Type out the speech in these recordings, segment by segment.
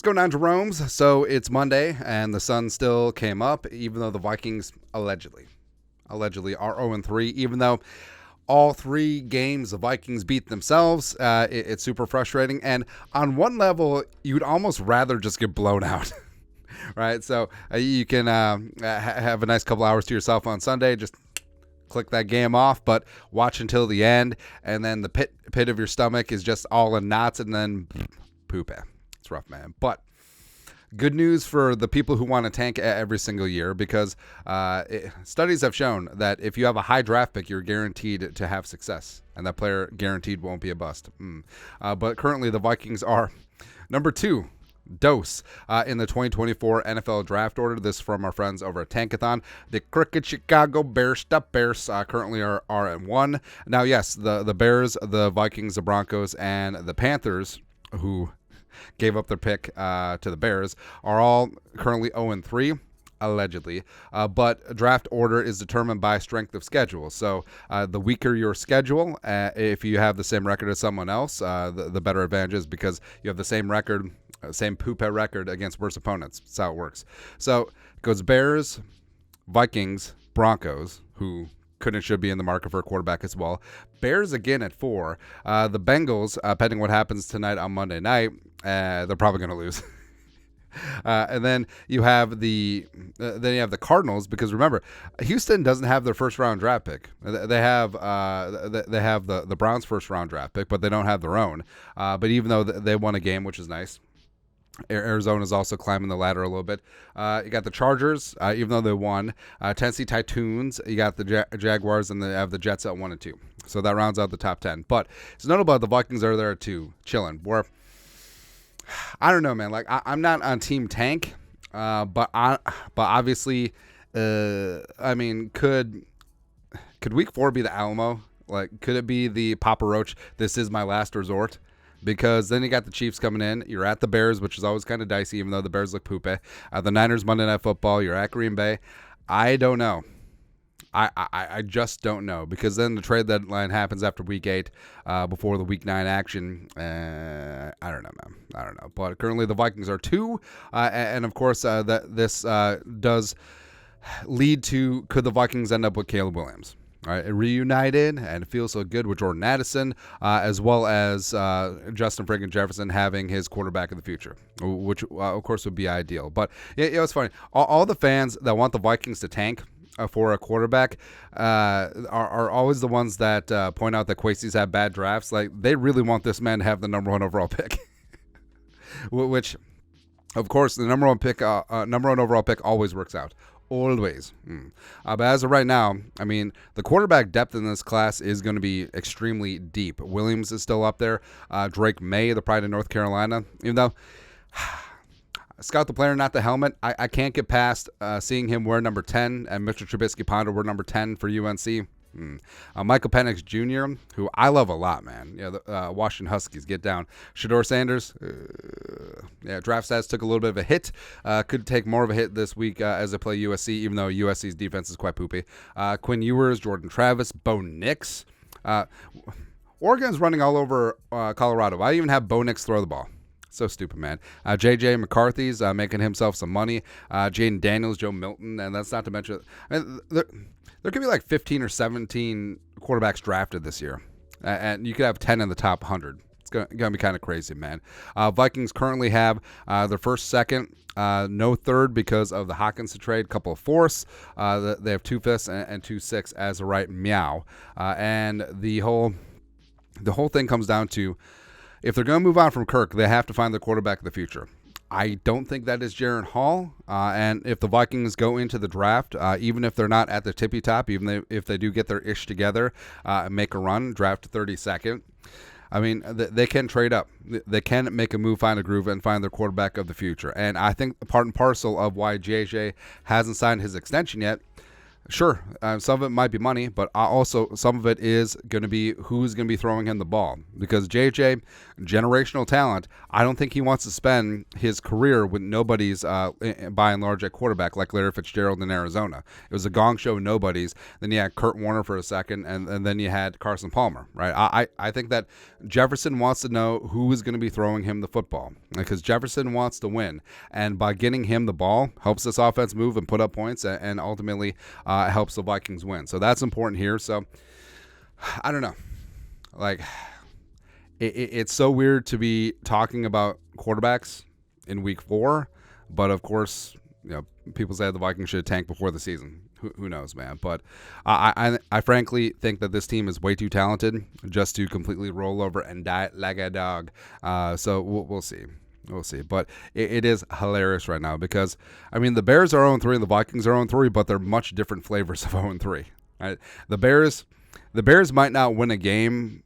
going on, Jerome's? So it's Monday, and the sun still came up, even though the Vikings allegedly are 0-3, even though all three games the Vikings beat themselves. It's super frustrating. And on one level, you'd almost rather just get blown out. Right? So you can have a nice couple hours to yourself on Sunday. Just click that game off, but watch until the end. And then the pit of your stomach is just all in knots, and then poop. It's rough, man. But good news for the people who want to tank every single year, because studies have shown that if you have a high draft pick, you're guaranteed to have success, and that player guaranteed won't be a bust. But currently the Vikings are number 2 dose in the 2024 NFL draft order. This is from our friends over at Tankathon. The Crooked Chicago Bears currently are at 1. Now, yes, the Bears, the Vikings, the Broncos, and the Panthers, who gave up their pick to the Bears, are all currently 0-3, allegedly. But draft order is determined by strength of schedule. So the weaker your schedule, if you have the same record as someone else, the better advantage is, because you have the same record, same poop record against worse opponents. That's how it works. So it goes Bears, Vikings, Broncos, who could and should be in the market for a quarterback as well. Bears again at 4. The Bengals, pending what happens tonight on Monday night, they're probably going to lose. And then you have the Cardinals, because remember, Houston doesn't have their first round draft pick. They have the Browns' first round draft pick, but they don't have their own. But even though they won a game, which is nice. Arizona's also climbing the ladder a little bit. You got the Chargers, even though they won. Tennessee Titans. You got the Jaguars, and they have the Jets at 1 and 2. So that rounds out the top 10. But it's notable that the Vikings are there too, chilling. Where I don't know, man. Like I'm not on Team Tank, but obviously, I mean, could Week 4 be the Alamo? Like, could it be the Papa Roach? This is my last resort. Because then you got the Chiefs coming in. You're at the Bears, which is always kind of dicey, even though the Bears look poopy. The Niners, Monday Night Football. You're at Green Bay. I don't know. I just don't know. Because then the trade deadline happens after Week 8, before the Week 9 action. I don't know, man. I don't know. But currently the Vikings are 2. And of course, that this does lead to, could the Vikings end up with Caleb Williams? All right, reunited, and it feels so good with Jordan Addison, as well as Justin friggin' Jefferson having his quarterback of the future, which of course would be ideal. But yeah, it's funny. All the fans that want the Vikings to tank for a quarterback are always the ones that point out that Kwesi's had bad drafts. Like, they really want this man to have the number 1 overall pick, which, of course, the number 1 overall pick always works out. Always. But as of right now, I mean, the quarterback depth in this class is going to be extremely deep. Williams is still up there. Drake May, the pride of North Carolina. Even though, scout the player, not the helmet. I can't get past seeing him wear number 10 and Mr. Trubisky-Ponder wear number 10 for UNC. Michael Penix Jr., who I love a lot, man. The Washington Huskies, get down. Shedeur Sanders, draft stats took a little bit of a hit. Could take more of a hit this week as they play USC, even though USC's defense is quite poopy. Quinn Ewers, Jordan Travis, Bo Nix. Oregon's running all over Colorado. Why even have Bo Nix throw the ball? So stupid, man. J.J. McCarthy's making himself some money. Jaden Daniels, Joe Milton, and that's not to mention, I mean, there could be like 15 or 17 quarterbacks drafted this year, and you could have 10 in the top 100. It's going to be kind of crazy, man. Vikings currently have their first, second, no third because of the Hawkinson trade, couple of fourths. They have 2 fifths and 2 sixths as of right meow. And the whole thing comes down to, if they're going to move on from Kirk, they have to find the quarterback of the future. I don't think that is Jaren Hall. And if the Vikings go into the draft, even if they're not at the tippy top, even if they do get their ish together and make a run, draft 32nd, I mean, they can trade up. They can make a move, find a groove, and find their quarterback of the future. And I think part and parcel of why JJ hasn't signed his extension yet, Sure, some of it might be money, but also some of it is going to be who's going to be throwing him the ball. Because JJ, generational talent, I don't think he wants to spend his career with nobody's, by and large, at quarterback, like Larry Fitzgerald in Arizona. It was a gong show, nobody's. Then you had Kurt Warner for a second, and then you had Carson Palmer, right? I think that Jefferson wants to know who is going to be throwing him the football, because Jefferson wants to win. And by getting him the ball, helps this offense move and put up points, and ultimately helps the Vikings win. So that's important here. So I don't know. Like, it's so weird to be talking about quarterbacks in week 4, but of course, people say the Vikings should tank before the season. Who knows, man? But I frankly think that this team is way too talented just to completely roll over and die like a dog. So we'll see. We'll see. But it is hilarious right now because, the Bears are 0-3 and the Vikings are 0-3, but they're much different flavors of 0-3. Right? The Bears might not win a game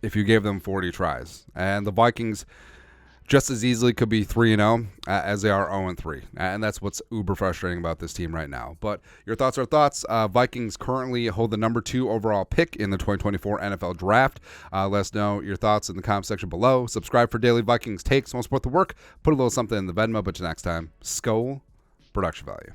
if you gave them 40 tries. And the Vikings just as easily could be 3-0 as they are 0-3. And that's what's uber frustrating about this team right now. But your thoughts are thoughts. Vikings currently hold the number 2 overall pick in the 2024 NFL Draft. Let us know your thoughts in the comment section below. Subscribe for daily Vikings takes. Want to support the work? Put a little something in the Venmo. But till next time, Skol, production value.